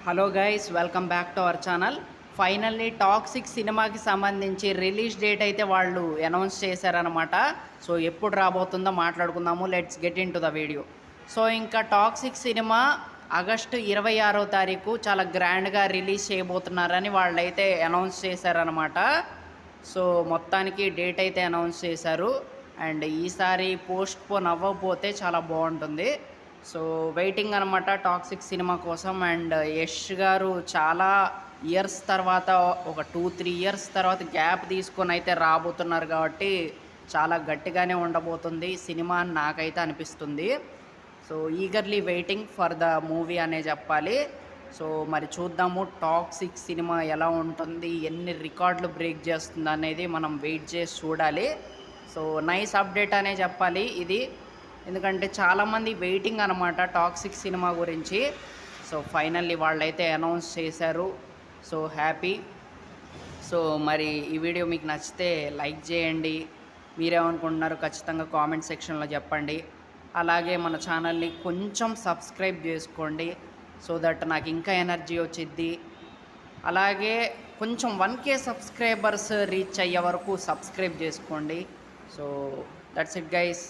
Hello guys, welcome back to our channel. Finally toxic సినిమాకి సంబంధించి release date అయితే వాళ్ళు అనౌన్స్ చేశారనమాట. సో ఎప్పుడు రాబోతుందో మాట్లాడుకుందాము. Let's get in to the video. So ఇంకా టాక్సిక్ సినిమా ఆగస్టు 26వ తారీఖు చాలా గ్రాండ్గా రిలీజ్ చేయబోతున్నారని వాళ్ళైతే అనౌన్స్ చేశారనమాట. సో మొత్తానికి డేట్ అయితే అనౌన్స్ చేశారు. అండ్ ఈసారి పోస్ట్ పోన్ అవ్వకపోతే చాలా బాగుంటుంది. సో వెయిటింగ్ అనమాట టాక్సిక్ సినిమా కోసం. అండ్ యష్ గారు చాలా ఇయర్స్ తర్వాత, ఒక 2-3 ఇయర్స్ తర్వాత గ్యాప్ తీసుకొని అయితే రాబోతున్నారు కాబట్టి చాలా గట్టిగానే ఉండబోతుంది సినిమా అని నాకైతే అనిపిస్తుంది. So eagerly waiting for the movie అనే చెప్పాలి. సో మరి చూద్దాము టాక్సిక్ సినిమా ఎలా ఉంటుంది, ఎన్ని రికార్డులు బ్రేక్ చేస్తుంది అనేది మనం వెయిట్ చేసి చూడాలి. సో నైస్ అప్డేట్ అనే చెప్పాలి ఇది, ఎందుకంటే చాలామంది వెయిటింగ్ అనమాట టాక్సిక్ సినిమా గురించి. సో ఫైనల్లీ వాళ్ళైతే అనౌన్స్ చేశారు. So happy. సో మరి ఈ వీడియో మీకు నచ్చితే లైక్ చేయండి. మీరేమనుకుంటున్నారు ఖచ్చితంగా కామెంట్ సెక్షన్లో చెప్పండి. అలాగే మన ఛానల్ని కొంచెం సబ్స్క్రైబ్ చేసుకోండి, సో దట్ నాకు ఇంకా ఎనర్జీ వచ్చిద్ది. అలాగే కొంచెం 1K సబ్స్క్రైబర్స్ రీచ్ అయ్యే వరకు సబ్స్క్రైబ్ చేసుకోండి. So that's it guys.